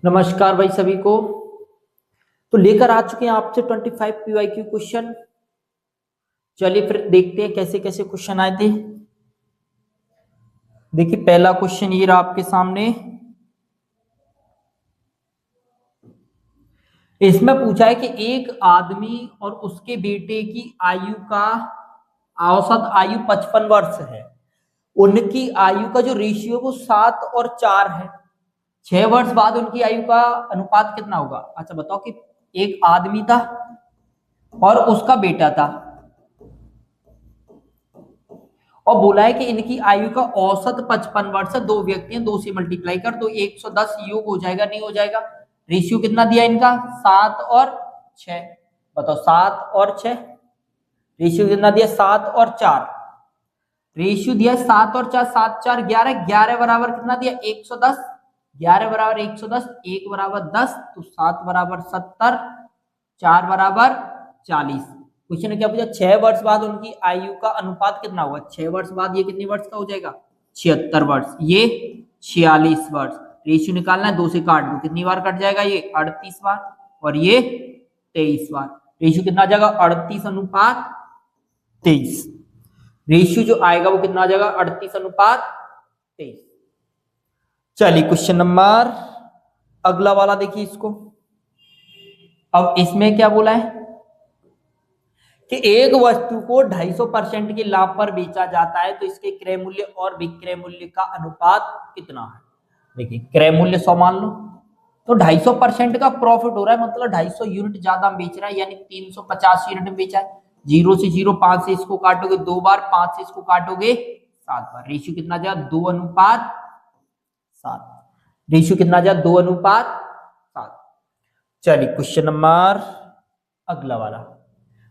नमस्कार भाई सभी को। तो लेकर आ चुके हैं आपसे 25 पीवाईक्यू क्वेश्चन। चलिए फिर देखते हैं कैसे कैसे क्वेश्चन आए थे। देखिए पहला क्वेश्चन ये रहा आपके सामने। इसमें पूछा है कि एक आदमी और उसके बेटे की आयु का औसत आयु 55 वर्ष है। उनकी आयु का जो रेशियो वो 7 और 4 है। 6 वर्ष बाद उनकी आयु का अनुपात कितना होगा। अच्छा बताओ कि एक आदमी था और उसका बेटा था और बोला है कि इनकी आयु का औसत 55 वर्ष है। दो व्यक्ति हैं, 2 से मल्टीप्लाई कर तो 110 योग हो जाएगा, नहीं हो जाएगा। रेशियो कितना दिया इनका 7 और 6। बताओ 7 और 6 रेशियो कितना दिया 7 और 4। रेशियो दिया 7 और 4, 7 4 11, 11 बराबर कितना दिया 110। 11 बराबर 110, 1 बराबर 10 तो 7 बराबर 70, 4 बराबर 40। क्वेश्चन ने क्या पूछा 6 वर्ष बाद उनकी आयु का अनुपात कितना होगा। 6 वर्ष बाद ये कितने वर्ष का हो जाएगा 76 वर्ष, ये 46 वर्ष। रेशियो निकालना है, 2 से काट दो कितनी बार कट जाएगा ये 38 बार और ये 23 बार। रेशियो कितना आ जाएगा 38:23। रेशियो जो आएगा वो कितना आ जाएगा 38:23। चलिए क्वेश्चन नंबर अगला वाला देखिए इसको। अब इसमें क्या बोला है कि एक वस्तु को 250% के लाभ पर बेचा जाता है तो इसके क्रय मूल्य और विक्रय मूल्य का अनुपात कितना है। देखिए क्रय मूल्य 100 मान लो तो 250% का प्रॉफिट हो रहा है, मतलब 250 यूनिट ज्यादा बेच रहा है, यानी 350 यूनिट बेचा है। 0 से 0, 5 से इसको काटोगे 2 बार, 5 से इसको काटोगे 7 बार। रेशियो कितना जाएगा 2:7। रेशियो कितना जाएगा 2:7। चलिए क्वेश्चन नंबर अगला वाला।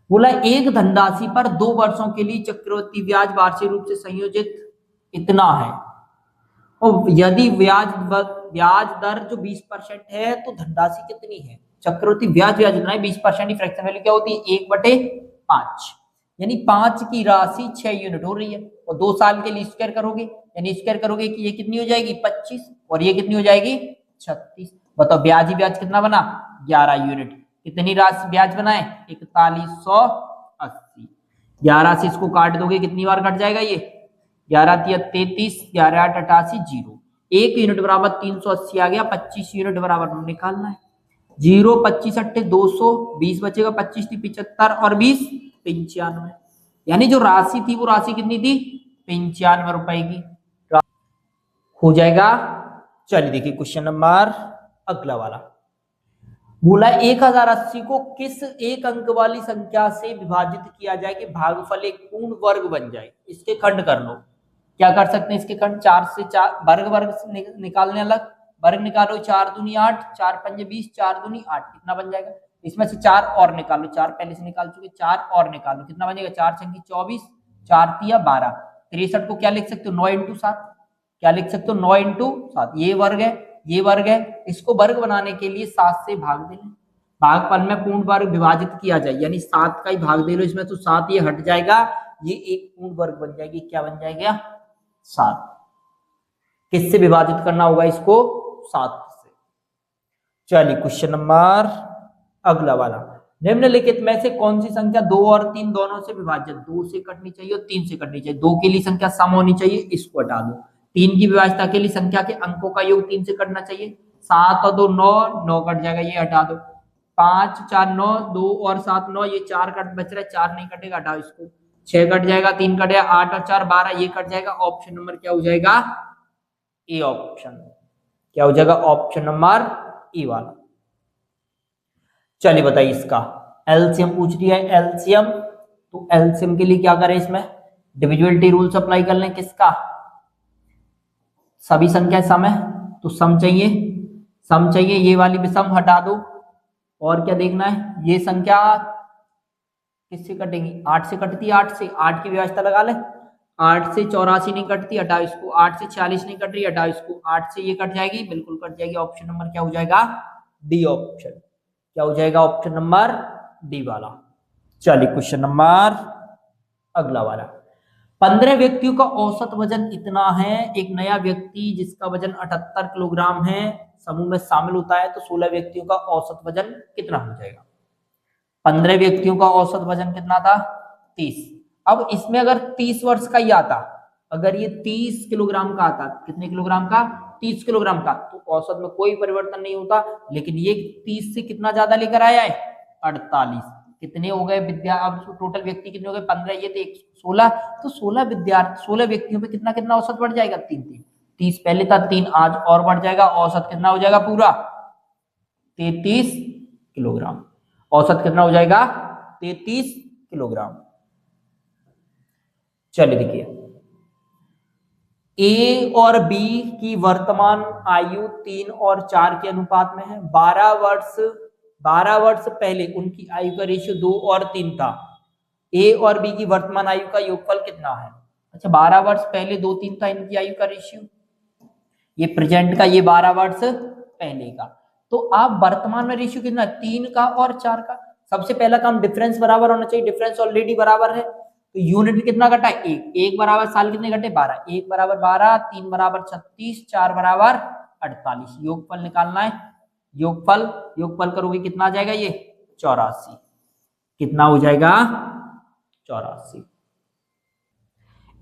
बोला एक धनराशि पर 2 वर्षों के लिए चक्रवृद्धि ब्याज वार्षिक रूप से संयोजित इतना है और यदि ब्याज दर जो 20% है तो धनराशि कितनी है। चक्रवृद्धि ब्याज इतना है 20% की फ्रैक्शन वैल्यू क्या होती है 1/5, यानी 5 की राशि 6 यूनिट हो रही है और 2 साल के लिए स्क्वायर करोगे, यानी स्क्वायर करोगे कि ये कितनी हो जाएगी 25 और ये कितनी हो जाएगी 36। बताओ ब्याज ही ब्याज कितना बना 11 यूनिट। कितनी राशि ब्याज बनाए 4180। 11 से इसको काट दोगे कितनी बार कट जाएगा ये 11 × 33, 11 × 8 88, 0। 1 यूनिट बराबर 380 आ गया। 25 यूनिट बराबर निकालना है। 0 25 8 200, 20 बचेगा 25 थी 75 और 20 95, यानी जो राशि थी वो राशि कितनी थी 95 रुपए की हो जाएगा। चलिए देखिए क्वेश्चन नंबर अगला वाला। बोला 1080 को किस एक अंक वाली संख्या से विभाजित किया जाए कि भागफल एक पूर्ण वर्ग बन जाए। इसके खंड कर लो। क्या कर सकते हैं इसके खंड 4 से 4 वर्ग निकालने अलग वर्ग निकालो। 4 दूनी 8, 4 पंजे 20, 4 दूनी 8 कितना बन जाएगा। इसमें से 4 और निकालो, 4 पहले से निकाल चुके, 4 और निकालो कितना बनेगा 4 छंगी 24, 4 तिया 12। 63 को क्या लिख सकते हो 9 × 7। क्या लिख सकते हो 9 × 7। ये वर्ग है, ये वर्ग है। इसको वर्ग बनाने के लिए 7 से भाग दे लें। भागफल में पूर्ण वर्ग विभाजित किया जाए, यानी 7 का ही भाग दे लो इसमें तो 7 ये हट जाएगा, ये एक पूर्ण वर्ग बन जाएगी। क्या बन जाएगा 7। किससे विभाजित करना होगा इसको 7 से। चलिए क्वेश्चन नंबर अगला वाला। निम्नलिखित में से कौन सी संख्या 2 और 3 दोनों से विभाजित 2 से कटनी चाहिए और 3 से कटनी चाहिए। 2 के लिए संख्या सम होनी चाहिए, इसको हटा दो। 3 की विभाज्यता के लिए संख्या के अंकों का योग 3 से कटना चाहिए। 7 और 2 9, 9 कट जाएगा, ये हटा दो। 5 4 9, 2 और 7 9, ये 4 कट बच रहा है, 4 नहीं कटेगा, हटाओ इसको। 6 कट जाएगा, 3 कटेगा, 8 और 4 12, ये कट जाएगा। ऑप्शन नंबर क्या हो जाएगा ए ऑप्शन। क्या हो जाएगा ऑप्शन नंबर ए वाला। चलिए बताइए इसका एलसीएम पूछ लिया है। एलसीएम तो एलसीएम के लिए क्या करें, इसमें डिविजिबिलिटी रूल्स अप्लाई कर लें। किसका सभी संख्या सम है तो सम चाहिए, सम चाहिए। ये वाली भी सम हटा दो और क्या देखना है, ये संख्या किससे कटेंगी 8 से कटती है। 8 से 8 की व्यवस्था लगा ले। 8 से 84 नहीं कटती, हटाओ इसको। 8 से 46 नहीं कट रही, हटाओ इसको। 8 से ये कट जाएगी, बिल्कुल कट जाएगी। ऑप्शन नंबर क्या हो जाएगा डी ऑप्शन। क्या हो जाएगा ऑप्शन नंबर डी वाला। चलिए क्वेश्चन नंबर अगला वाला। 15 व्यक्तियों का औसत वजन इतना है। एक नया व्यक्ति जिसका वजन 78 किलोग्राम है समूह में शामिल होता है, तो 16 व्यक्तियों का औसत वजन कितना हो जाएगा? 15 व्यक्तियों का औसत वजन कितना था? 30। अब इसमें अगर 30 वर्ष का ही आता, अगर ये 30 किलोग्राम का आता, कितने किलोग्राम का? 30 किलोग्राम का, तो औसत में कोई परिवर्तन नहीं होता। लेकिन ये 30 से कितना ज्यादा लेकर आया है? 48। कितने हो गए विद्या, अब टोटल व्यक्ति कितने हो गए? 15, ये थे 16, तो 16 विद्यार्थी, 16 व्यक्तियों पे कितना कितना औसत बढ़ जाएगा? 3 3। 30 पहले था, 3 आज और बढ़ जाएगा, औसत कितना हो जाएगा? पूरा 33 किलोग्राम। औसत कितना हो जाएगा? 33 किलोग्राम। चलिए देखिए, ए और बी की वर्तमान आयु 3 और 4 के अनुपात में है। 12 वर्ष पहले उनकी आयु का रेशियो 2 और 3 था। ए और बी की वर्तमान आयु का योगफल कितना है? अच्छा, 12 वर्ष पहले 2 3 था इनकी आयु का रेशियो, ये प्रेजेंट का, ये 12 वर्ष पहले का। तो आप वर्तमान में रेशियो कितना? 3 का और 4 का। सबसे पहला काम, डिफरेंस बराबर होना चाहिए। डिफरेंस ऑलरेडी बराबर है, तो यूनिट कितना घटा? 1। 1 बराबर साल कितने घटे? 12। 1 बराबर 12, 3 बराबर 36, 4 बराबर 48। योगफल निकालना है। योगफल करोगे कितना आ जाएगा? ये 84। कितना हो जाएगा? 84।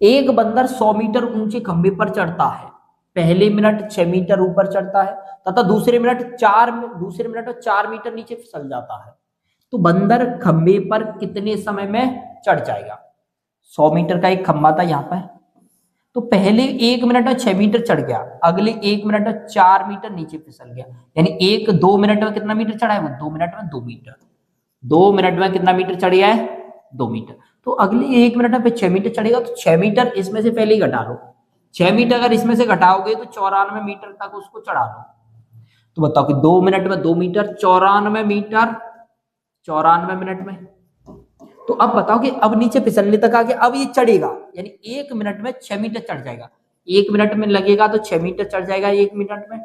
एक बंदर 100 मीटर ऊंचे खंभे पर चढ़ता है। पहले मिनट 6 मीटर ऊपर चढ़ता है तथा दूसरे मिनट 4 मीटर नीचे फिसल जाता है। तो बंदर खंभे पर कितने समय में चढ़ जाएगा? 100 मीटर का एक खंभा था यहाँ पर, तो पहले 1 मिनट में 6 मीटर चढ़ गया, अगले 1 मिनट में 4 मीटर नीचे फिसल गया, यानी 2 मिनट में कितना मीटर चढ़ा है? वो 2 मिनट में 2 मीटर। 2 मिनट में कितना मीटर चढ़ गया है? 2 मीटर। तो अगले 1 मिनट में 6 मीटर चढ़ेगा, तो 6 मीटर इसमें से पहले ही घटा लो। 6 मीटर अगर इसमें से घटाओगे तो 94 मीटर तक उसको चढ़ा लो। तो बताओ कि 2 मिनट में 2 मीटर, 94 मीटर 94 मिनट में। तो अब बताओ कि अब नीचे फिसलने तक आ गया, अब ये चढ़ेगा, यानी 1 मिनट में 6 मीटर चढ़ जाएगा। 1 मिनट में लगेगा तो 6 मीटर चढ़ जाएगा 1 मिनट में।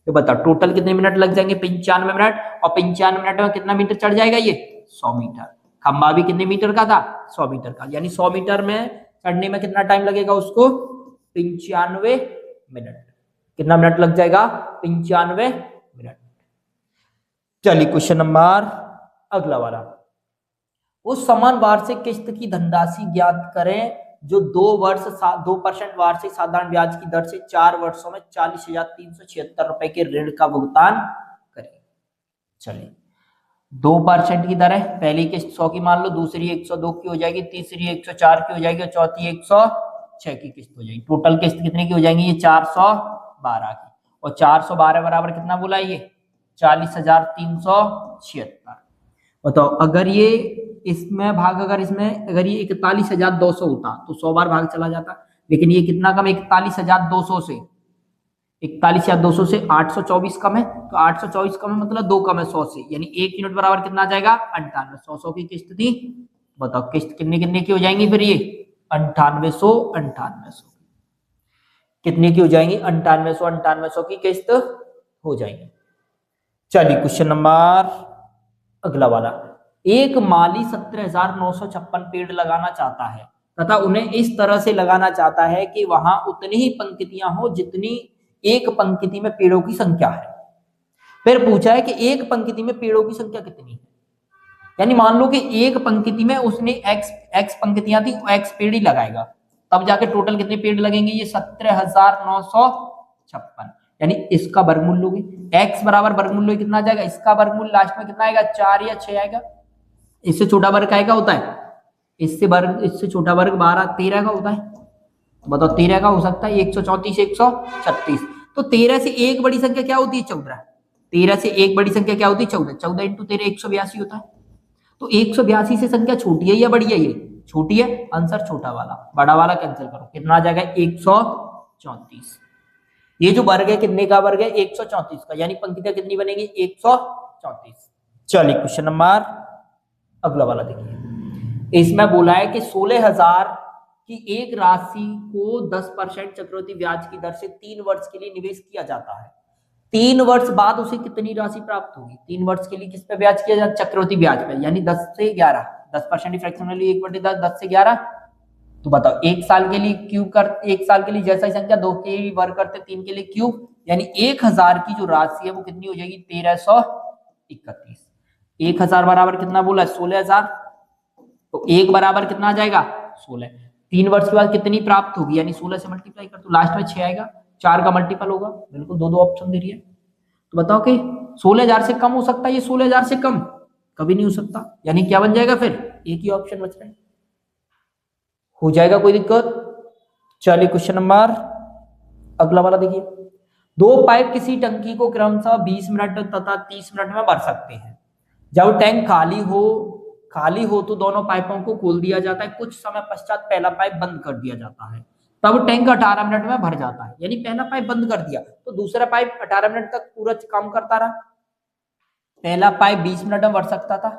तो बताओ टोटल कितने मिनट लग जाएंगे? 95 मिनट। और 95 मिनट में कितना मीटर चढ़ जाएगा? ये 100 मीटर। खंबा भी कितने मीटर का था? 100 मीटर का, यानी 100 मीटर में चढ़ने में कितना टाइम लगेगा उसको? 95 मिनट। कितना मिनट लग जाएगा? 95 मिनट। चलिए क्वेश्चन नंबर अगला वाला, उस समान वार्षिक किस्त की धनराशि ज्ञात करें जो 2% वार्षिक साधारण ब्याज की दर से 4 वर्षों में 40,376 रुपए के ऋण का भुगतान करें। चलिए, 2% की दर है, पहली किस्त 100 की मान लो, दूसरी 102 की हो जाएगी, तीसरी 104 की हो जाएगी और चौथी 106 की किस्त हो जाएगी। टोटल किस्त कितने की हो जाएंगी? ये 412 की। और 412 बराबर कितना बोला? ये 40,376। बताओ, अगर ये इसमें भाग, अगर ये 41,200 होता तो 100 बार भाग चला जाता, लेकिन ये कितना कम? 41,200 से 41,200 से 824 कम है, तो 824 कम है मतलब 2 कम है 100 से, यानी 1 यूनिट बराबर कितना आ जाएगा? 98। 100 की किस्त थी, बताओ किस्त कितने कितने की हो जाएंगी फिर? ये 9800 कितने की हो जाएंगी? 9800 की किस्त हो जाएंगी। चलिए क्वेश्चन नंबर अगला वाला, एक माली 17,956 पेड़ लगाना चाहता है तथा उन्हें इस तरह से लगाना चाहता है कि वहां उतनी ही पंक्तियां हो जितनी एक पंक्ति में पेड़ों की संख्या है। फिर पूछा है कि एक पंक्ति में पेड़ों की संख्या कितनी है, यानी मान लो कि एक पंक्ति में उसने एक्स पंक्तियां थी, एक्स पेड़ ही लगाएगा, तब जाके टोटल कितने पेड़ लगेंगे? ये 17,956, यानी इसका वर्गमूल लोगे, x बराबर वर्गमूल कितना आ जाएगा? इसका वर्गमूल लास्ट में कितना आएगा? 4 या 6 आएगा। इससे छोटा वर्ग का होता है, इससे छोटा वर्ग 12 13 का होता है, तो बताओ 13 का हो सकता है? 134 136, तो 13 से एक बड़ी संख्या क्या होती है? 14। 13 से एक बड़ी संख्या क्या होती है? 14। 14 इंटू 13 182 होता है। तो 182 से संख्या छोटी है या बड़ी है? ये छोटी है, आंसर छोटा वाला, बड़ा वाला कैंसिल करो, कितना आ जाएगा? 134। ये जो वर्ग है कितने का वर्ग है? 134 का, यानी पंक्तियां कितनी बनेगी? 134। चलिए क्वेश्चन नंबर अगला वाला देखिए, इसमें बोला है कि 16,000 की एक राशि को 10% चक्रवृद्धि ब्याज की दर से 3 वर्ष के लिए निवेश किया जाता है। 3 वर्ष बाद उसे कितनी राशि प्राप्त होगी? 3 वर्ष के लिए किस पे ब्याज किया जाता है? चक्रवृद्धि ब्याज पे, यानी 10 से 11, 10% फ्रैक्शनली 1/10, 10 से 11, तो बताओ एक साल के लिए क्यूब कर, एक साल के लिए जैसा ही संख्या 2 के वर्ग करते 3 के लिए क्यूब, यानी 1000 की जो राशि है वो कितनी हो जाएगी 1331। 1000 बराबर कितना बोला 16,000, तो एक बराबर कितना आ जाएगा 16। 3 वर्ष के बाद कितनी प्राप्त होगी, यानी 16 से मल्टीप्लाई कर तो लास्ट में 6 आएगा, 4 का मल्टीपल होगा, बिल्कुल दो दो ऑप्शन दे रही है। तो बताओ कि 16,000 से कम हो सकता है ये 16,000 से कम कभी नहीं हो सकता, यानी क्या बन जाएगा फिर एक ही ऑप्शन बच रहा है, हो जाएगा कोई दिक्कत। चलिए क्वेश्चन नंबर अगला वाला देखिए, दो पाइप किसी टंकी को क्रमशः 20 मिनट तथा 30 मिनट में भर सकते हैं। जब टैंक खाली हो तो दोनों पाइपों को खोल दिया जाता है, कुछ समय पश्चात पहला पाइप बंद कर दिया जाता है, तब टैंक 18 मिनट में भर जाता है। यानी पहला पाइप बंद कर दिया तो दूसरा पाइप 18 मिनट तक पूरा काम करता रहा। पहला पाइप 20 मिनट में भर सकता था,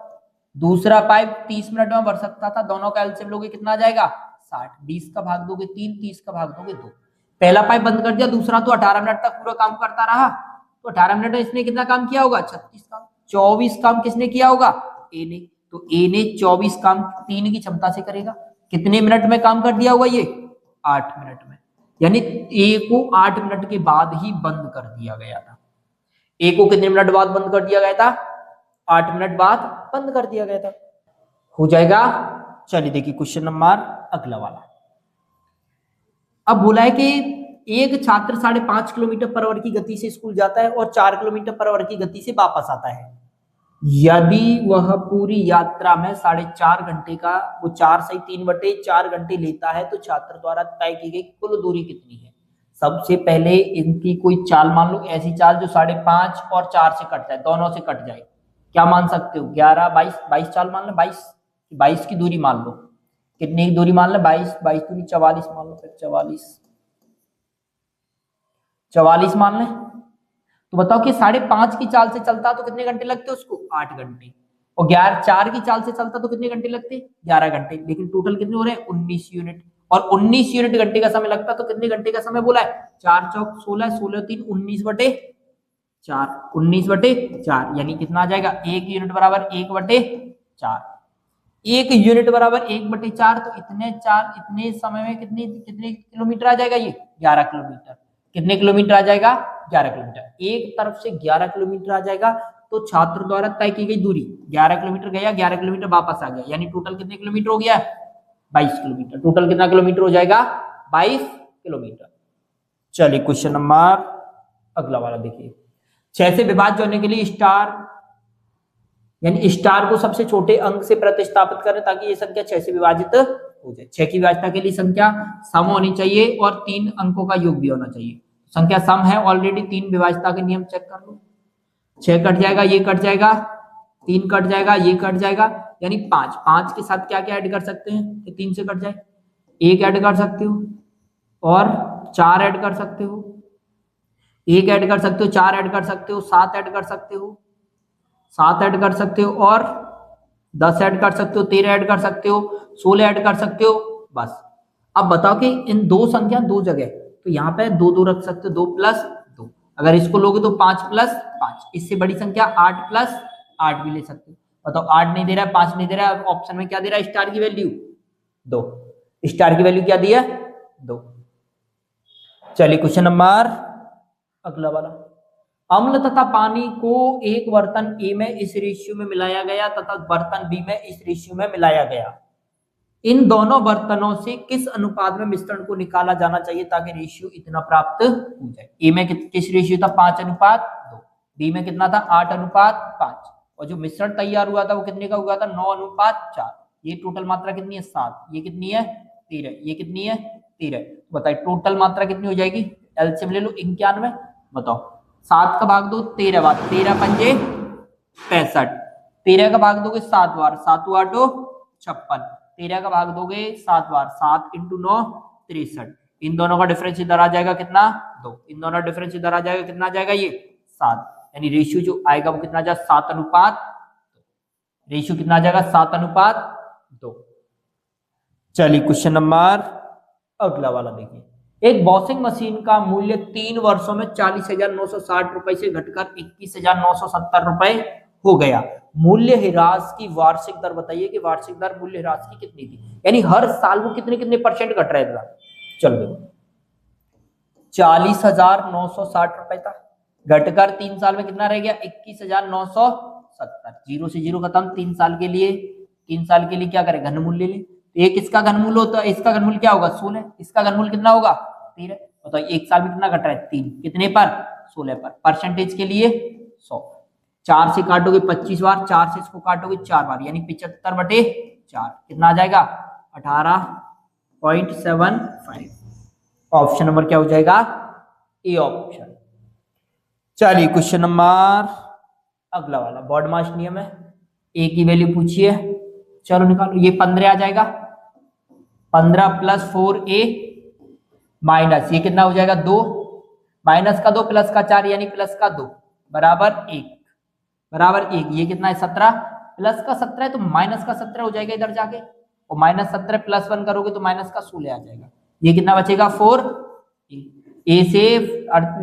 दूसरा पाइप 30 मिनट में भर सकता था, दोनों का एलसीएम लोगे कितना आ जाएगा 60, 20 का भाग दोगे 3, 30 का भाग दोगे 2। पहला पाइप बंद कर दिया, दूसरा तो 18 मिनट तक पूरा काम करता रहा, तो 18 मिनट में इसने कितना काम किया होगा 36 काम, 24 काम किसने किया होगा ए ने, तो ए ने 24 काम 3 की क्षमता से करेगा। कितने मिनट में काम कर दिया होगा ये 8 मिनट में, यानी ए को 8 मिनट के बाद ही बंद कर दिया गया था। ए को कितने मिनट बाद बंद कर दिया गया था 8 मिनट बाद बंद कर दिया गया था, हो जाएगा। चलिए देखिए क्वेश्चन नंबर अगला वाला, अब बोला है कि एक छात्र 5.5 किलोमीटर पर आवर की गति से स्कूल जाता है और 4 किलोमीटर पर आवर की गति से वापस आता है। यदि वह पूरी यात्रा में 4.5 घंटे का, वो 4 से 3/4 घंटे लेता है, तो छात्र द्वारा तय की गई कुल दूरी कितनी है। सबसे पहले इनकी कोई चाल मान लो, ऐसी चाल जो 5.5 और 4 से कट जाए, दोनों से कट जाए, क्या मान सकते हो 11, 22 चाल मान लो, 22 की दूरी मान लो, कितनी की दूरी मान लो 22 दूरी 44 मान लो, फिर 44 मान लें। तो बताओ कि 5.5 की चाल से चलता तो कितने घंटे लगते उसको 8 घंटे, और 4 की चाल से चलता तो कितने घंटे लगते 11 घंटे, लेकिन टोटल कितने हो रहे हैं 19 यूनिट, और 19 यूनिट घंटे का समय लगता तो कितने घंटे का समय बोला है 4 चौक 16, 16 3 19/4, 19/4, यानी कितना आ जाएगा 1 यूनिट बराबर 1/4, 1 यूनिट बराबर 1/4, तो इतने समय में कितने किलोमीटर आ जाएगा ये 11 किलोमीटर। कितने किलोमीटर आ जाएगा 11 किलोमीटर, एक तरफ से 11 किलोमीटर आ जाएगा, तो छात्र द्वारा तय की गई दूरी 11 किलोमीटर गया, 11 किलोमीटर वापस आ गया, यानी टोटल कितने किलोमीटर हो गया 22 किलोमीटर। टोटल कितना किलोमीटर हो जाएगा 22 किलोमीटर। चलिए क्वेश्चन नंबर अगला वाला देखिए, 6 से विभाज्य होने के लिए स्टार, यानी स्टार को सबसे छोटे अंक से प्रतिस्थापित करें ताकि ये संख्या 6 से विभाजित हो जाए। 6 की विभाज्यता के लिए संख्या सम होनी चाहिए और 3 अंकों का योग भी होना चाहिए। संख्या सम है ऑलरेडी, 3 विभाज्यता के नियम चेक कर लो, 6 कट जाएगा, ये कट जाएगा, 3 कट जाएगा, ये कट जाएगा, यानी 5 के साथ क्या क्या ऐड कर सकते हैं कि 3 से कट जाए, 1 ऐड कर सकते हो और 4 ऐड कर सकते हो, 1 ऐड कर सकते हो, 4 ऐड कर सकते हो, 7 ऐड कर सकते हो, 7 ऐड कर सकते हो और 10 ऐड कर सकते हो, 13 ऐड कर सकते हो, 16 ऐड कर सकते हो, बस। अब बताओ कि इन दो संख्या दो जगह, तो यहाँ पे 2 रख सकते हो, 2 + 2, अगर इसको लोगे तो 5 + 5, इससे बड़ी संख्या 8 + 8 भी ले सकते हो। बताओ 8 नहीं दे रहा है, 5 नहीं दे रहा है, ऑप्शन में क्या दे रहा है स्टार की वैल्यू 2, स्टार की वैल्यू क्या दी है 2। चलिए क्वेश्चन नंबर अगला वाला, अम्ल तथा पानी को एक बर्तन ए में इस रेशियो में मिलाया गया तथा बर्तन बी में इस रेशियो में मिलाया गया। इन दोनों बर्तनों से किस अनुपात में मिश्रण को निकाला जाना चाहिए ताकि रेशियो इतना प्राप्त हो जाए। ए में किस रेशियो था 5:2, बी में कितना था 8:5, और जो मिश्रण तैयार हुआ था वो कितने का हुआ था 9:4। ये टोटल मात्रा कितनी है 7, ये कितनी है 13, ये कितनी है 13। बताइए टोटल मात्रा कितनी हो जाएगी, एलसीएम ले लो 91। बताओ 7 का भाग दो 13 बार, 13 पंजे 65, 13 का भाग दोगे 7 बार, 7 8 56, 13 का भाग दोगे 7 बार, 7 × 9 63। इन दोनों का डिफरेंस इधर आ जाएगा कितना 2, इन दोनों डिफरेंस इधर आ जाएगा कितना आ जाएगा ये 7, यानी रेशियो जो आएगा वो कितना आ जाएगा 7:2, रेशियो कितना आ जाएगा 7:2। चलिए क्वेश्चन नंबर अगला वाला देखिए, एक वॉशिंग मशीन का मूल्य 3 वर्षों में 40,960 रुपए से घटकर 21,970 रुपए हो गया। मूल्य ह्रास की वार्षिक दर बताइए कि वार्षिक दर मूल्य ह्रास की कितनी थी। यानी हर साल वो कितने कितने परसेंट घट रहा था। चलो देखो 40,960 रुपए था, घटकर 3 साल में कितना रह गया 21,970। जीरो से जीरो खत्म। 3 साल के लिए, 3 साल के लिए क्या करें घनमूल्य ले, तो एक इसका घनमूल होता है, इसका घनमूल क्या होगा 16, इसका घनमूल कितना होगा 13। बताओ एक साल में कितना घट रहा है 3, कितने पर 16 पर। परसेंटेज के लिए 100, 4 से काटोगे 25 बार, 4 से इसको काटोगे 4 बार, यानी 75/4 कितना आ जाएगा 18.75। ऑप्शन नंबर क्या हो जाएगा ए ऑप्शन। चलिए क्वेश्चन नंबर अगला वाला, बॉड मास नियम है, ए की वैल्यू पूछिए। चलो निकालो, ये 15 आ जाएगा, 15 + 4a माइनस ये कितना हो जाएगा 2, माइनस का 2 प्लस का 4 यानी प्लस का 2 बराबर 1, बराबर 1। ये कितना है 17, प्लस का 17 है तो माइनस का 17 हो जाएगा इधर जाके, और -17 + 1 करोगे तो माइनस का 16 आ जाएगा। ये कितना बचेगा 4। ए से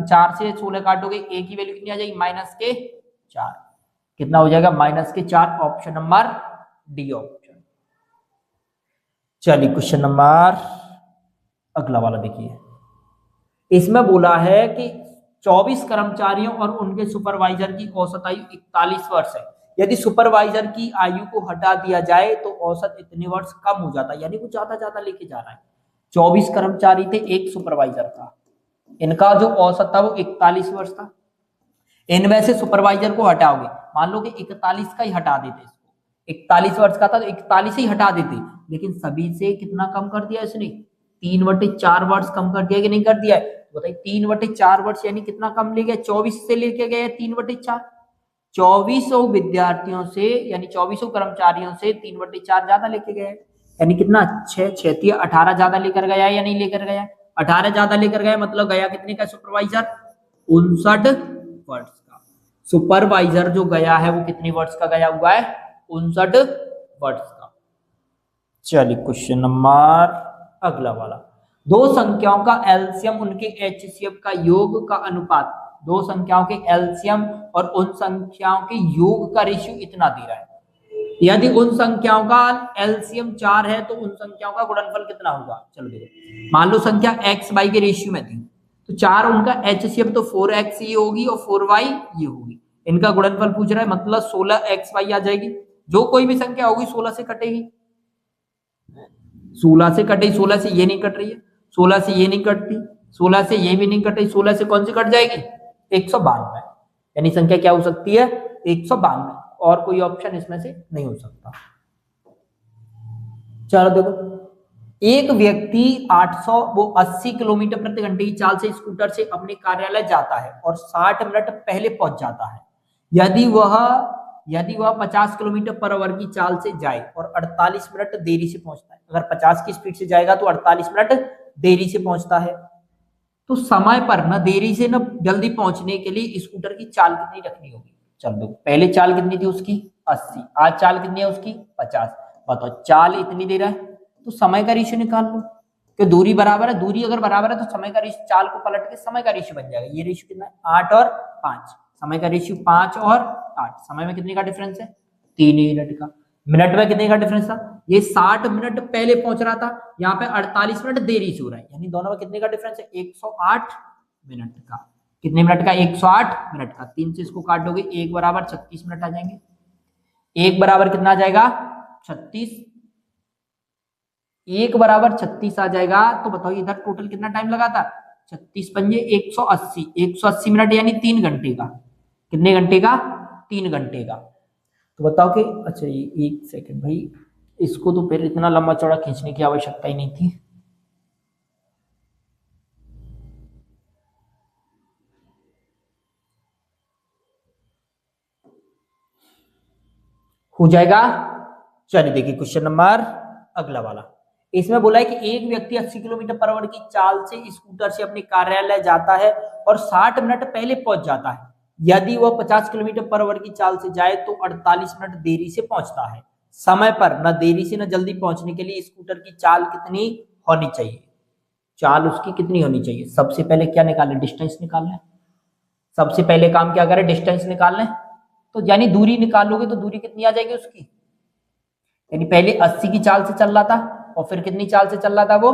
4 से 16 काटोगे, ए की वैल्यू कितनी आ जाएगी -4, कितना हो जाएगा -4। Option number D option. चलिए क्वेश्चन नंबर अगला वाला देखिए, इसमें बोला है कि 24 कर्मचारियों और उनके सुपरवाइजर की औसत आयु 41 वर्ष है। यदि सुपरवाइजर की आयु को हटा दिया जाए तो औसत इतने वर्ष कम हो जाता है, यानी वो ज्यादा ज्यादा लेके जा रहा है। 24 कर्मचारी थे, एक सुपरवाइजर था, इनका जो औसत था वो 41 वर्ष था। इनमें से सुपरवाइजर को हटाओगे, मान लो कि 41 का ही हटा देते, इसको 41 वर्ष का था तो 41 ही हटा देते, लेकिन सभी से कितना कम कर दिया इसने 3/4 वर्ष कम कर दिया कि नहीं कर दिया है। बताइए 3/4 वर्ष यानी कितना कम ले गया, 24 से लेके गए 3/4। 2400 विद्यार्थियों से यानी 2400 कर्मचारियों से 3/4 ज्यादा लेके गए, यानी कितना 6 6 18 ज्यादा लेकर गया या नहीं लेकर गया, 18 ज्यादा लेकर गया, मतलब गया कितने का सुपरवाइजर 59 वर्ष का। सुपरवाइजर जो गया है वो कितने वर्ष का गया हुआ है 59 वर्ष का। चलिए क्वेश्चन नंबर अगला वाला, दो संख्याओं का एलसीएम उनके एचसीएफ का योग का अनुपात, दो संख्याओं के एलसीएम और उन संख्याओं के योग का रेशियो इतना दे रहा है। यदि उन संख्याओं का एलसीएम 4 है तो उन संख्याओं का गुणनफल कितना होगा। चलो देखो, मान लो संख्या x y के रेशियो में थी, तो 4 उनका एचसीएफ तो 4x ये होगी और 4y ये होगी, इनका गुणनफल पूछ रहा है, मतलब 16xy आ जाएगी। जो कोई भी संख्या होगी 16 से कटेगी, 16 से कटेगी, 16 से ये नहीं कट रही है, 16 से ये नहीं कटती, 16 से ये भी नहीं कट रही, 16 से कौन सी कट जाएगी 192, यानी संख्या क्या हो सकती है 192, और कोई ऑप्शन इसमें से नहीं हो सकता। चलो देखो, एक व्यक्ति 80 किलोमीटर प्रति घंटे की चाल से स्कूटर से अपने कार्यालय जाता है और 60 मिनट पहले पहुंच जाता है। यदि वह 50 किलोमीटर पर आवर की चाल से जाए और 48 मिनट देरी से पहुंचता है, अगर 50 की स्पीड से जाएगा तो 48 मिनट देरी से पहुंचता है, तो समय पर न देरी से न जल्दी पहुंचने के लिए स्कूटर की चाल कितनी रखनी होगी। चल दो, पहले चाल कितनी थी उसकी 80, आज चाल कितनी है उसकी 50। बताओ चाल इतनी दे रहा है तो समय का रेशियो निकाल लो, कि दूरी बराबर है, दूरी अगर बराबर है तो समय का रेशियो, चाल को पलट के समय का रेशियो बन जाएगा। ये रेशियो कितना है 8 और 5, समय का रेशियो 5 और 8, समय में कितने का डिफरेंस है 3 मिनट का। मिनट में कितने का डिफरेंस था, ये 60 मिनट पहले पहुंच रहा था, यहाँ पे 48 मिनट देरी से हो रहा है, यानी दोनों में कितने का डिफरेंस है 108 मिनट का। कितने मिनट का 108 मिनट का। 3 से इसको काटोगे 1 बराबर 36 मिनट आ जाएंगे, 1 बराबर कितना आ जाएगा 36, 1 बराबर 36 आ जाएगा। तो बताओ इधर टोटल कितना टाइम लगा था 36 पंजे 180, 180 मिनट यानी 3 घंटे का। कितने घंटे का 3 घंटे का। तो बताओ कि अच्छा ये 1 सेकंड भाई, इसको तो फिर इतना लंबा चौड़ा खींचने की आवश्यकता ही नहीं थी। हो जाएगा। चलिए देखिए क्वेश्चन नंबर अगला वाला, इसमें बोला है कि एक व्यक्ति 80 किलोमीटर पर आवर की चाल से स्कूटर से अपने कार्यालय जाता है और 60 मिनट पहले पहुंच जाता है। यदि वह 50 किलोमीटर पर आवर की चाल से जाए तो 48 मिनट देरी से पहुंचता है। समय पर न देरी से न जल्दी पहुंचने के लिए स्कूटर की चाल कितनी होनी चाहिए, चाल उसकी कितनी होनी चाहिए। सबसे पहले क्या निकालना है, डिस्टेंस निकालना है। सबसे पहले काम क्या करें, डिस्टेंस निकालना है, तो यानी दूरी निकालोगे तो दूरी कितनी आ जाएगी उसकी, यानी पहले 80 की चाल से चल रहा था और फिर कितनी चाल से चल रहा था वो,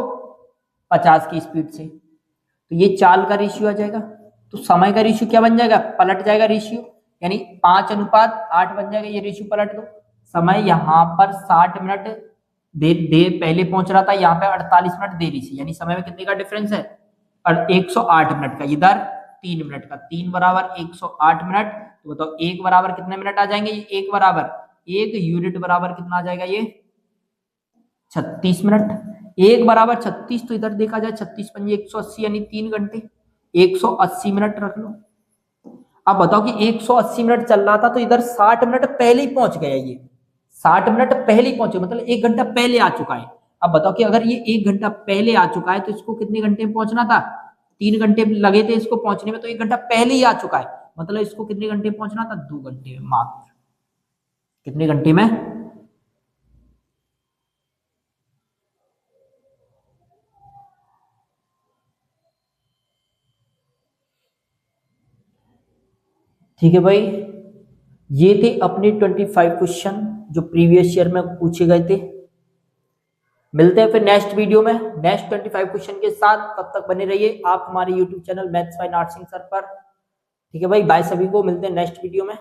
50 की स्पीड से। तो ये चाल का रेशियो आ जाएगा। तो समय का रेशियो क्या बन जाएगा, पलट जाएगा रेशियो, यानी 5:8 बन जाएगा। ये रेशियो पलट दो। समय यहाँ पर 60 मिनट देर पहले पहुंच रहा था, यहाँ पे 48 मिनट देरी से, यानी समय में कितने का डिफरेंस है, और 108 मिनट का। इधर 3 मिनट का, 3 बराबर 108 मिनट। तो बताओ 1 बराबर कितने मिनट आ जाएंगे, 1 बराबर 1 यूनिट बराबर कितना आ जाएगा, ये 36 मिनट। 1 बराबर 36, तो इधर देखा जाए 36 पंजे 180, यानी 3 घंटे, 180 मिनट रख लो। अब बताओ कि 180 मिनट चल रहा था, तो इधर 60 मिनट पहले ही पहुंच गया, ये 60 मिनट पहले ही पहुंचे, मतलब 1 घंटा पहले आ चुका है। अब बताओ कि अगर ये 1 घंटा पहले आ चुका है, तो इसको कितने घंटे में पहुंचना था, 3 घंटे लगे थे इसको पहुंचने में, तो 1 घंटा पहले ही आ चुका है, मतलब इसको कितने घंटे में पहुंचना था, 2 घंटे में मात्र। कितने घंटे में, ठीक है भाई। ये थे अपने 25 क्वेश्चन जो प्रीवियस ईयर में पूछे गए थे। मिलते हैं फिर नेक्स्ट वीडियो में नेक्स्ट 25 क्वेश्चन के साथ। तब तक बने रहिए आप हमारे YouTube channel maths by nursing sir पर। ठीक है भाई, बाय सभी को, मिलते हैं नेक्स्ट वीडियो में।